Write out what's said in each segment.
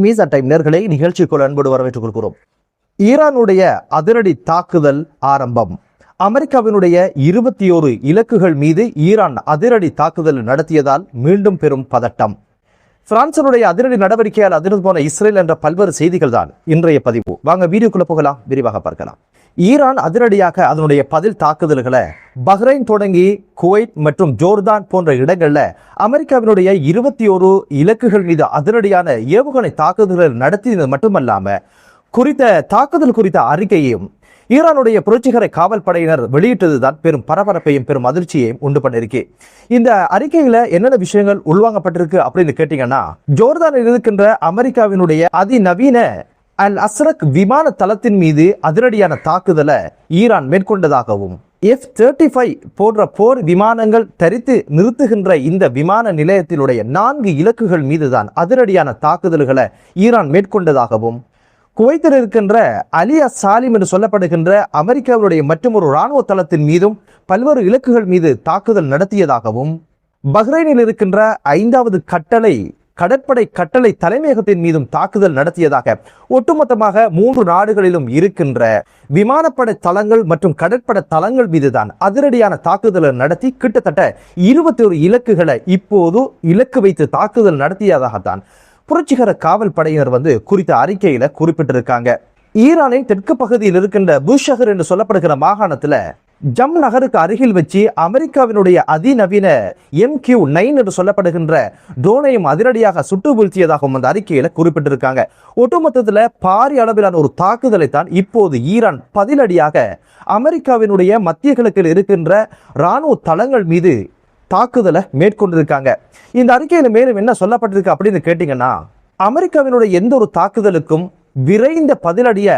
மீசா time நேர்களை நிகழ்ச்சிக்குள் அன்போடு வரவேற்றுக் கொள்கிறோம். ஈரானுடைய அதிரடி தாக்குதல் ஆரம்பம். அமெரிக்காவினுடைய 21 இலக்குகள் மீது ஈரான் அதிரடி தாக்குதல் நடத்தியதால் மீண்டும் பெரும் பதட்டம். பிரான்சினுடைய அதிரடி நடவடிக்கையால் அதிர்ந்து போன இஸ்ரேல் என்ற பல்வேறு செய்திகள் தான் இன்றைய பதிவு. வாங்க வீடியோக்குள்ள போகலாம், விரிவாக பார்க்கலாம். ஈரான் அதிரடியாக அதனுடைய பதில் தாக்குதல்களை பஹ்ரைன் தொடங்கி குவைத் மற்றும் ஜோர்தான் போன்ற இடங்கள்ல அமெரிக்காவினுடைய 21 இலக்குகள் மீது அதிரடியான ஏவுகணை தாக்குதல்கள் நடத்தியது மட்டுமல்லாம குறித்த தாக்குதல் குறித்த அறிக்கையையும் ஈரானுடைய புரட்சிகர காவல் படையினர் வெளியிட்டதுதான் பெரும் பரபரப்பையும் பெரும் அதிர்ச்சியையும் உண்டு பண்ணிருக்கு. இந்த அறிக்கையில என்னென்ன விஷயங்கள் உள்வாங்கப்பட்டிருக்கு அப்படின்னு கேட்டீங்கன்னா, ஜோர்தானில் இருக்கின்ற அமெரிக்காவினுடைய அதிநவீன அல் அஸ்ரக் விமான தளத்தின் மீது அதிரடியான தாக்குதலை ஈரான் மேற்கொண்டதாகவும், F-35 போன்ற போர் விமானங்கள் தரித்து நிறுத்துகின்ற இந்த விமான நிலையத்தினுடைய 4 இலக்குகள் மீதுதான் அதிரடியான தாக்குதல்களை ஈரான் மேற்கொண்டதாகவும், குவைத்தில் இருக்கின்ற அலியா சாலிம் என்று சொல்லப்படுகின்ற அமெரிக்காவுடைய மற்றொரு இராணுவ தளத்தின் மீதும் பல்வேறு இலக்குகள் மீது தாக்குதல் நடத்தியதாகவும், பஹ்ரைனில் இருக்கின்ற 5வது கடற்படை கட்டளை தலைமையகத்தின் மீதும் தாக்குதல் நடத்தியதாக ஒட்டுமொத்தமாக 3 நாடுகளிலும் இருக்கின்ற விமானப்படை தளங்கள் மற்றும் கடற்படை தளங்கள் மீதுதான் அதிரடியான தாக்குதலை நடத்தி கிட்டத்தட்ட 21 இலக்குகளை இப்போது இலக்கு வைத்து தாக்குதல் நடத்தியதாகத்தான் புரட்சிகர காவல் படையினர் குறித்த அறிக்கையில குறிப்பிட்டிருக்காங்க. ஈரானின் தெற்கு பகுதியில் இருக்கின்ற புஷஹர் என்று சொல்லப்படுகிற மாகாணத்துல ஜம் நகருக்கு அருகில் வச்சு அமெரிக்காவினுடைய அதிநவீன MQ-9 என்று சொல்லப்படுகின்ற ட்ரோனையும் அதிரடியாக சுட்டு வீழ்த்தியதாகவும் அந்த அறிக்கையில குறிப்பிட்டிருக்காங்க. ஒட்டுமொத்தத்துல பாரிய அளவிலான ஒரு தாக்குதலை தான் இப்போது ஈரான் பதிலடியாக அமெரிக்காவினுடைய மத்திய கிழக்கில் இருக்கின்ற இராணுவ தளங்கள் மீது தாக்குதலை மேற்கொண்டிருக்காங்க. இந்த அறிக்கையில மேலும் என்ன சொல்லப்பட்டிருக்கு அப்படின்னு கேட்டீங்கன்னா, அமெரிக்காவினுடைய எந்த ஒரு தாக்குதலுக்கும் விரைந்த பதிலடிய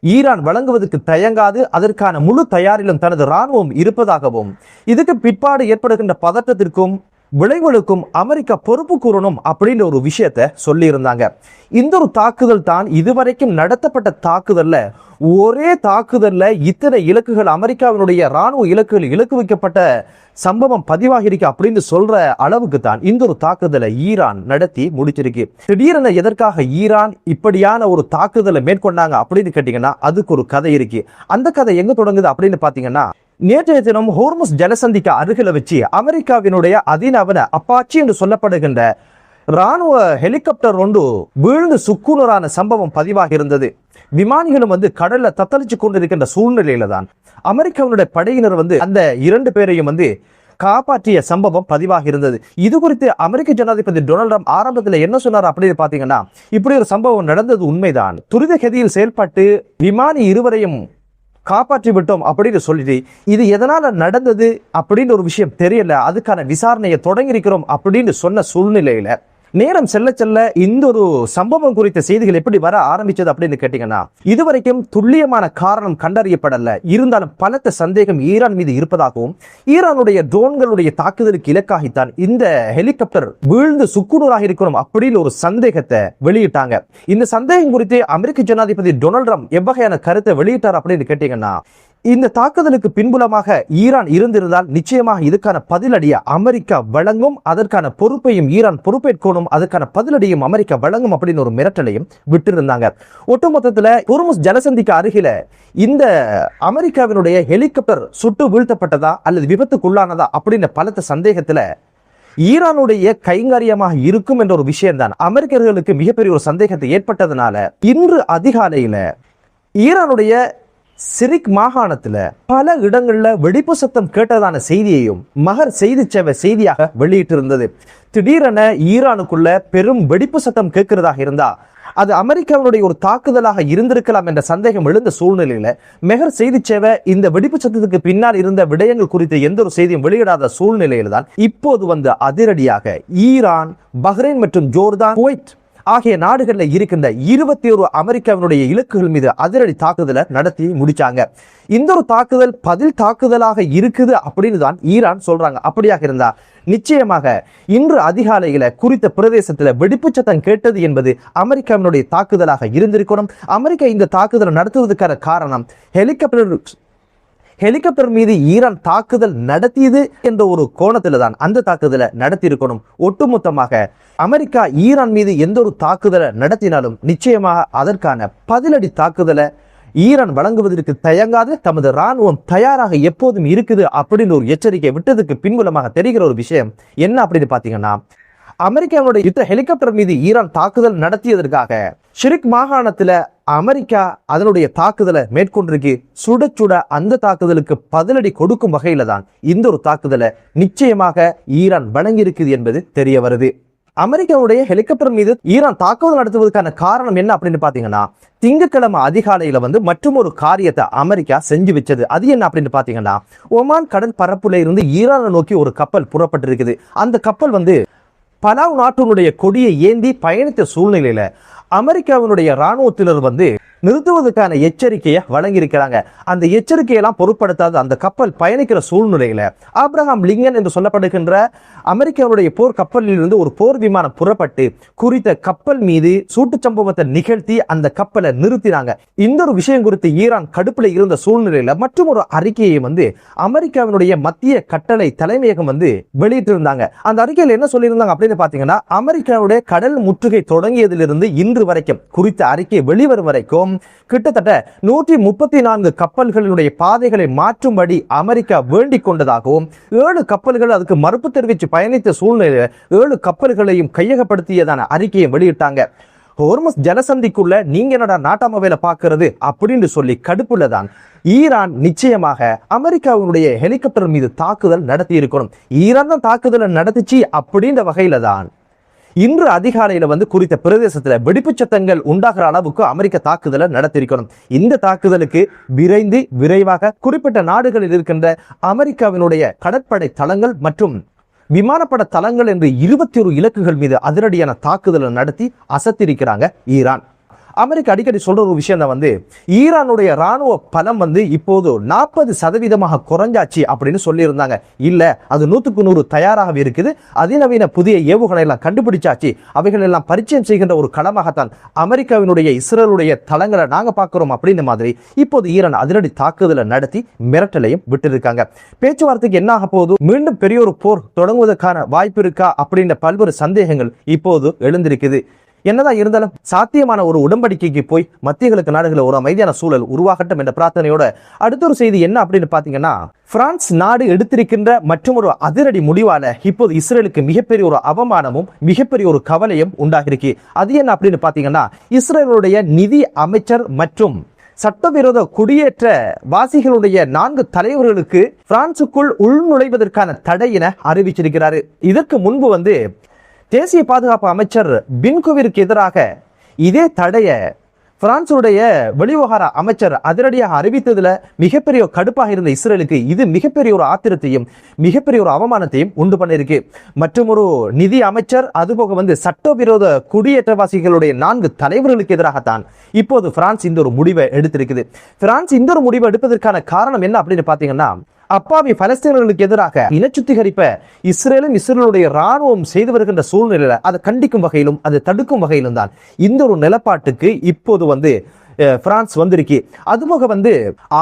ஈரான் வழங்குவதற்கு தயங்காது, அதற்கான முழு தயாரிலும் தனது இராணுவம் இருப்பதாகவும், இதுக்கு பிற்பாடு ஏற்படுகின்ற பதட்டத்திற்கும் விளைவுகளுக்கும் அமெரிக்கா பொறுப்பு கூறணும் அப்படின்ற ஒரு விஷயத்தை சொல்லி இருந்தாங்க. இந்த ஒரு தாக்குதல் தான் இதுவரைக்கும் நடத்தப்பட்ட தாக்குதல்ல ஒரே தாக்குதல்ல இத்தனை இலக்குகள் அமெரிக்காவினுடைய இராணுவ இலக்குகள் இலக்கு வைக்கப்பட்ட சம்பவம் பதிவாகிருக்கு அப்படின்னு சொல்ற அளவுக்கு தான் இந்த ஒரு தாக்குதலை ஈரான் நடத்தி முடிச்சிருக்கு. திடீரென எதற்காக ஈரான் இப்படியான ஒரு தாக்குதலை மேற்கொண்டாங்க அப்படின்னு கேட்டீங்கன்னா, அதுக்கு ஒரு கதை இருக்கு. அந்த கதை எங்க தொடங்குது அப்படின்னு பாத்தீங்கன்னா, நேற்றைய தினம் ஹோர்முஸ் ஜலசந்திக்கு அருகில வச்சு அமெரிக்காவினுடைய அதிநவீன அப்பாச்சி என்று சொல்லப்படுகின்ற இராணுவ ஹெலிகாப்டர் ஒன்று வீழ்ந்து சுக்குநூறான சம்பவம் பதிவாக இருந்தது. விமானிகளும் கடல்ல தத்தளிச்சு கொண்டிருக்கின்ற சூழ்நிலையில தான் அமெரிக்காவினுடைய படையினர் அந்த 2 பேரையும் காப்பாற்றிய சம்பவம் பதிவாக இருந்தது. இது குறித்து அமெரிக்க ஜனாதிபதி டொனால்ட் ட்ரம்ப் ஆரம்பத்தில் என்ன சொன்னார் அப்படின்னு பாத்தீங்கன்னா, இப்படி ஒரு சம்பவம் நடந்தது உண்மைதான், துரித கதியில் செயல்பட்டு விமானி 2வரையும் காப்பாற்றி விட்டோம் அப்படின்னு சொல்லிட்டு, இது எதனால நடந்தது அப்படின்னு ஒரு விஷயம் தெரியல, அதுக்கான விசாரணையை தொடங்கி இருக்கிறோம் அப்படின்னு சொன்ன சூழ்நிலையில நேரம் செல்ல செல்ல இந்த ஒரு சம்பவம் குறித்த செய்திகள் எப்படி வர ஆரம்பிச்சது அப்படின்னு கேட்டீங்கன்னா, இதுவரைக்கும் துல்லியமான காரணம் கண்டறியப்படல. இருந்தாலும் பலத்த சந்தேகம் ஈரான் மீது இருப்பதாகவும், ஈரானுடைய ட்ரோன்களுடைய தாக்குதலுக்கு இலக்காகித்தான் இந்த ஹெலிகாப்டர் வீழ்ந்து சுக்குநூறாக இருக்கணும் அப்படின்னு ஒரு சந்தேகத்தை வெளியிட்டாங்க. இந்த சந்தேகம் குறித்து அமெரிக்க ஜனாதிபதி டொனால்ட் ட்ரம்ப் எவ்வகையான கருத்தை வெளியிட்டார் அப்படின்னு கேட்டீங்கன்னா, இந்த தாக்குதலுக்கு பின்புலமாக ஈரான் இருந்திருந்தால் நிச்சயமாக இதுக்கான பதிலடியை அமெரிக்கா வழங்கும், அதற்கான பொறுப்பையும் ஈரான் பொறுப்பேற்கணும், அதற்கான பதிலடியும் அமெரிக்கா வழங்கும் அப்படின்னு ஒரு மிரட்டலையும் விட்டிருந்தாங்க. ஒட்டுமொத்தத்தில் ஹோர்முஸ் ஜலசந்திக்கு அருகில இந்த அமெரிக்காவினுடைய ஹெலிகாப்டர் சுட்டு வீழ்த்தப்பட்டதா அல்லது விபத்துக்குள்ளானதா அப்படின்னு பலத்த சந்தேகத்துல ஈரானுடைய கைங்கரியமாக இருக்கும் என்ற ஒரு விஷயம்தான் அமெரிக்கர்களுக்கு மிகப்பெரிய ஒரு சந்தேகத்தை ஏற்பட்டதுனால இன்று அதிகாலையில ஈரானுடைய சிரிக் மாகாணத்துல பல இடங்கள்ல வெடிப்பு சத்தம் கேட்டதான செய்தியையும் மகர் செய்தி சேவை செய்தியாக வெளியிட்டிருந்தது. திடீரென ஈரானுக்குள்ள பெரும் வெடிப்பு சத்தம் கேட்கிறதாக இருந்தா அது அமெரிக்காவுடைய ஒரு தாக்குதலாக இருந்திருக்கலாம் என்ற சந்தேகம் எழுந்த சூழ்நிலையில மெஹர் செய்தி சேவை இந்த வெடிப்பு சத்தத்துக்கு பின்னால் இருந்த விடயங்கள் குறித்து எந்த ஒரு செய்தியும் வெளியிடாத சூழ்நிலையில தான் இப்போது அதிரடியாக ஈரான், பஹ்ரைன் மற்றும் ஜோர்தான், குவைத் ஆகிய நாடுகளில் இருக்கின்ற 21 அமெரிக்காவினுடைய இலக்குகள் மீது அதிரடி தாக்குதலை நடத்தி முடிச்சாங்க. இந்த ஒரு தாக்குதல் பதில் தாக்குதலாக இருக்குது அப்படின்னு தான் ஈரான் சொல்றாங்க. அப்படியாக இருந்தா நிச்சயமாக இன்று அதிகாலையில குறித்த பிரதேசத்தில் வெடிப்பு சத்தம் கேட்டது என்பது அமெரிக்காவினுடைய தாக்குதலாக இருந்திருக்கணும். அமெரிக்கா இந்த தாக்குதலை நடத்துவதற்கான காரணம் ஹெலிகாப்டர் மீது ஈரான் தாக்குதல் நடத்தியது என்ற ஒரு கோணத்துல தான் அந்த தாக்குதலை நடத்தி இருக்கணும். ஒட்டுமொத்தமாக அமெரிக்கா ஈரான் மீது எந்த ஒரு தாக்குதலை நடத்தினாலும் நிச்சயமாக அதற்கான பதிலடி தாக்குதலை ஈரான் வழங்குவதற்கு தயங்காது தமது ராணுவம் தயாராக எப்போதும் இருக்குது அப்படின்னு ஒரு எச்சரிக்கை விட்டதுக்கு பின்புலமாக தெரிகிற ஒரு விஷயம் என்ன அப்படின்னு பாத்தீங்கன்னா, அமெரிக்காவுடைய யுத்த ஹெலிகாப்டர் மீது ஈரான் தாக்குதல் நடத்தியதற்காக ஷிரிக் மாகாணத்துல அமெரிக்கா அதனுடைய தாக்குதலை மேற்கொண்டிருக்கு. சுட சுட அந்த தாக்குதலுக்கு பதிலடி கொடுக்கும் வகையில தான் இந்த ஒரு தாக்குதலை நிச்சயமாக ஈரான் வழங்கி இருக்குது என்பது தெரிய வருது. அமெரிக்காவுடைய ஹெலிகாப்டர் மீது ஈரான் தாக்குதல் நடத்துவதற்கான காரணம் என்ன அப்படின்னு பாத்தீங்கன்னா, திங்கட்கிழமை அதிகாலையில மற்றும் ஒரு காரியத்தை அமெரிக்கா செஞ்சு வச்சது. அது என்ன அப்படின்னு பாத்தீங்கன்னா, ஒமான் கடல் பரப்புல இருந்து ஈரானை நோக்கி ஒரு கப்பல் புறப்பட்டிருக்குது. அந்த கப்பல் பலாவ் நாட்டினுடைய கொடியை ஏந்தி பயணித்த சூழ்நிலையில அமெரிக்காவினுடைய ராணுவத்தினர் நிறுத்துவதற்கான எச்சரிக்கையை வழங்கியிருக்கிறாங்க. அந்த எச்சரிக்கையெல்லாம் பொருட்படுத்தாத அந்த கப்பல் பயணிக்கிற சூழ்நிலையில ஆப்ரஹாம் லிங்கன் என்று சொல்லப்படுகின்ற அமெரிக்காவுடைய போர் கப்பலில் இருந்து ஒரு போர் விமானம் புறப்பட்டு குறித்த கப்பல் மீது சூட்டு சம்பவத்தை நிகழ்த்தி அந்த கப்பலை நிறுத்தினாங்க. இந்த ஒரு விஷயம் குறித்து ஈரான் கடுப்புல இருந்த சூழ்நிலையில மற்றும் ஒரு அறிக்கையை அமெரிக்காவினுடைய மத்திய கட்டளை தலைமையகம் வெளியிட்டிருந்தாங்க. அந்த அறிக்கையில் என்ன சொல்லியிருந்தாங்க அப்படின்னு பாத்தீங்கன்னா, அமெரிக்காவுடைய கடல் முற்றுகை தொடங்கியதிலிருந்து இன்று வரைக்கும் குறித்த அறிக்கை வெளிவரும் வரைக்கும் கிட்டத்தட்ட 134 கப்பல்களுடைய பாதைகளை மாற்றும்படி அமெரிக்கா வேண்டிக் கொண்டதாகவும் 7 கப்பல்கள் அதுக்கு மறுப்பு தெரிவித்து பயணித்த சூழ்நிலையில் 7 கப்பல்களையும் கையகப்படுத்தியதான அறிக்கையை வெளியிட்டாங்க. ஹோர்முஸ் ஜலசந்திக்குள்ள நீங்க என்னடா நாட்டாம வேலை பார்க்கிறது அப்படின்னு சொல்லி கடுப்புலதான் ஈரான் நிச்சயமாக அமெரிக்காவினுடைய ஹெலிகாப்டர் மீது தாக்குதல் நடத்தி இருக்கணும். ஈரான் தான் தாக்குதலை நடத்துச்சு அப்படின்ற வகையில தான் இன்று அதிகாலையில குறித்த பிரதேசத்துல வெடிப்பு சத்தங்கள் உண்டாகிற அளவுக்கு அமெரிக்க தாக்குதலை நடத்தியிருக்கணும். இந்த தாக்குதலுக்கு விரைவாக குறிப்பிட்ட நாடுகளில் இருக்கின்ற அமெரிக்காவினுடைய கடற்படை தளங்கள் மற்றும் விமானப்பட தளங்கள் என்று 21 இலக்குகள் மீது அதிரடியான தாக்குதலை நடத்தி அசத்திருக்கிறாங்க ஈரான். அமெரிக்கா அடிக்கடி சொல்ற ஒரு விஷயம் தான் ஈரானுடைய ராணுவ பலம் இப்போது 40% குறைஞ்சாச்சு அப்படின்னு சொல்லியிருந்தாங்க. இல்ல, அது 100% தயாராக இருக்குது. அதிநவீன புதிய ஏவுகணை எல்லாம் கண்டுபிடிச்சாச்சு. அவைகள் எல்லாம் பரிச்சயம் செய்கின்ற ஒரு களமாகத்தான் அமெரிக்காவினுடைய இஸ்ரேலுடைய தளங்களை நாங்க பார்க்கிறோம் அப்படின்னு மாதிரி இப்போது ஈரான் அதிரடி தாக்குதலை நடத்தி மிரட்டலையும் விட்டு பேச்சுவார்த்தைக்கு என்ன ஆக போகுது, மீண்டும் பெரிய ஒரு போர் தொடங்குவதற்கான வாய்ப்பு இருக்கா அப்படின்ற பல்வேறு சந்தேகங்கள் இப்போது எழுந்திருக்குது. என்னதான் இருந்தாலும் சாத்தியமான ஒரு உடன்படிக்கைக்கு போய் மத்திய கிழக்கு நாடுகளில் ஒரு அமைதியான சூழல் உருவாகட்டும் என்ற பிரார்த்தனையோட அடுத்த ஒரு செய்தி என்ன அப்படின்னு பாத்தீங்கன்னா, பிரான்ஸ் நாடு எடுத்திருக்கின்ற மற்றும் ஒரு அதிரடி முடிவால இப்போது இஸ்ரேலுக்கு மிகப்பெரிய ஒரு அவமானமும் மிகப்பெரிய ஒரு கவலையும் உண்டாகிருக்கு. அது என்ன அப்படின்னு பாத்தீங்கன்னா, இஸ்ரேலுடைய நிதி அமைச்சர் மற்றும் சட்டவிரோத குடியேற்ற வாசிகளுடைய 4 தலைவர்களுக்கு பிரான்சுக்குள் உள்நுழைவதற்கான தடையின அறிவிச்சிருக்கிறாரு. இதற்கு முன்பு தேசிய பாதுகாப்பு அமைச்சர் பின்குவிற்கு எதிராக இதே தடைய பிரான்சுடைய வெளிவிவகார அமைச்சர் அதிரடியாக அறிவித்ததுல மிகப்பெரிய கடுப்பாக இருந்த இஸ்ரேலுக்கு இது மிகப்பெரிய ஒரு ஆத்திரத்தையும் மிகப்பெரிய ஒரு அவமானத்தையும் உண்டு பண்ணிருக்கு. மற்றும் ஒரு நிதி அமைச்சர் அதுபோக சட்டவிரோத குடியேற்றவாசிகளுடைய 4 தலைவர்களுக்கு எதிராகத்தான் இப்போது பிரான்ஸ் இந்த ஒரு முடிவை எடுத்திருக்குது. பிரான்ஸ் இந்த ஒரு முடிவை எடுப்பதற்கான காரணம் என்ன அப்படின்னு பாத்தீங்கன்னா, அப்பாவி பலஸ்தீனர்களுக்கு எதிராக இனச்சுத்திகரிப்ப இஸ்ரேலும் இஸ்ரேலுடைய ராணுவம் செய்து வருகின்ற சூழ்நிலையில அதை கண்டிக்கும் வகையிலும் அதை தடுக்கும் வகையிலும் தான் இந்த ஒரு நிலப்பாட்டுக்கு இப்போது பிரான்ஸ் வந்திருக்கு. அதுபோக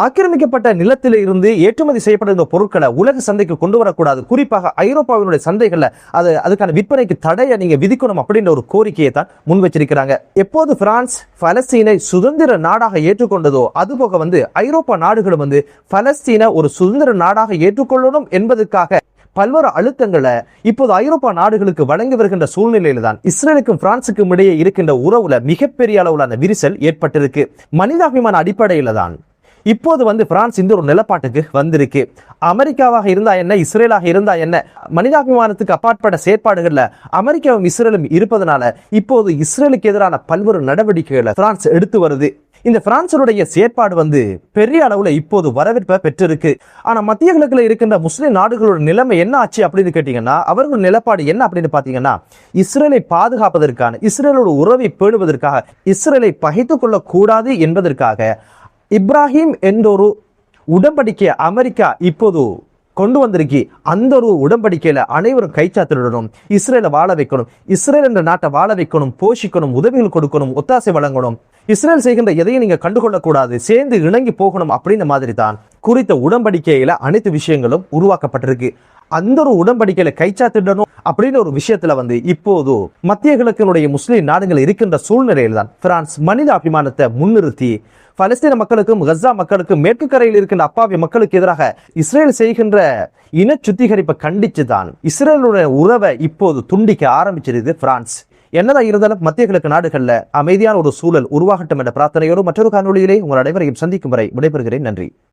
ஆக்கிரமிக்கப்பட்ட நிலத்தில இருந்து ஏற்றுமதி செய்யப்படுகிற பொருட்களை உலக சந்தைக்கு கொண்டு வரக்கூடாது, குறிப்பாக ஐரோப்பாவினுடைய சந்தைகள்ல அதுக்கான விற்பனைக்கு தடையை நீங்க விதிக்கணும் அப்படின்ற ஒரு கோரிக்கையை தான் முன் வச்சிருக்கிறாங்க. எப்போது பிரான்ஸ் பலஸ்தீனை சுதந்திர நாடாக ஏற்றுக்கொண்டதோ அதுபோக ஐரோப்பா நாடுகளும் பலஸ்தீனை ஒரு சுதந்திர நாடாக ஏற்றுக்கொள்ளணும் என்பதற்காக பல்வேறு அழுத்தங்களை இப்போது ஐரோப்பா நாடுகளுக்கு வழங்கி வருகின்ற சூழ்நிலையில தான் இஸ்ரேலுக்கும் பிரான்சுக்கும் இடையே இருக்கின்ற உறவுல மிகப்பெரிய அளவிலான விரிசல் ஏற்பட்டிருக்கு. மனிதாபிமான அடிப்படையில தான் இப்போது பிரான்ஸ் இந்த ஒரு நிலப்பாட்டுக்கு வந்திருக்கு. அமெரிக்காவாக இருந்தா என்ன, இஸ்ரேலாக இருந்தா என்ன, மனிதாபிமானத்துக்கு அப்பாற்பட்ட செயற்பாடுகள்ல அமெரிக்காவும் இஸ்ரேலும் இருப்பதனால இப்போது இஸ்ரேலுக்கு எதிரான பல்வேறு நடவடிக்கைகளை பிரான்ஸ் எடுத்து வருது. இந்த பிரான்சருடைய செயற்பாடு பெரிய அளவுல இப்போது வரவேற்பை பெற்றிருக்கு. ஆனா மத்திய கிழக்குல இருக்கின்ற முஸ்லிம் நாடுகளோட நிலைமை என்ன ஆச்சு அப்படின்னு கேட்டீங்கன்னா, அவர்கள் நிலப்பாடு என்ன அப்படின்னு பாத்தீங்கன்னா, இஸ்ரேலை பாதுகாப்பதற்கான இஸ்ரேலோட உறவை பேணுவதற்காக இஸ்ரேலை பகைத்துக் கொள்ள கூடாது என்பதற்காக இப்ராஹிம் என்ற ஒரு உடன்படிக்கையை அமெரிக்கா இப்போது கொண்டு வந்திருக்கு. அந்த ஒரு உடன்படிக்கையில அனைவரும் கைச்சாத்திடணும், இஸ்ரேலை வாழ வைக்கணும், இஸ்ரேல் என்ற நாட்டை வாழ வைக்கணும், போஷிக்கணும், உதவிகள் கொடுக்கணும், ஒத்தாசை வழங்கணும். இஸ்ரேல் செய்கின்ற எதையும் நீங்க கண்டுகொள்ளக்கூடாது, சேர்ந்து இணங்கி போகணும் அப்படின்ற மாதிரி தான் குறித்த உடன்படிக்கையில அனைத்து விஷயங்களும் உருவாக்கப்பட்டிருக்கு. அந்த ஒரு உடன்படிக்கையில கைச்சாத்திடணும் அப்படின்னு ஒரு விஷயத்துல இப்போது மத்திய கிழக்கினுடைய முஸ்லிம் நாடுகள் இருக்கின்ற சூழ்நிலையில் தான் பிரான்ஸ் மனித அபிமானத்தை முன்னிறுத்தி பலஸ்தீன மக்களுக்கும் கஸா மக்களுக்கும் மேற்கு கரையில் இருக்கின்ற அப்பாவி மக்களுக்கு எதிராக இஸ்ரேல் செய்கின்ற இன சுத்திகரிப்பை கண்டிச்சு தான் இஸ்ரேலுடைய உறவை இப்போது துண்டிக்க ஆரம்பிச்சிருது பிரான்ஸ். என்னதான் இருந்தாலும் மத்திய கிழக்கு நாடுகள்ல அமைதியான ஒரு சூழல் உருவாகட்டும் என்ற பிரார்த்தனையோடு மற்றொரு காணொலியிலே உங்கள் அனைவரையும் சந்திக்கும் வரை விடைபெறுகிறேன். நன்றி.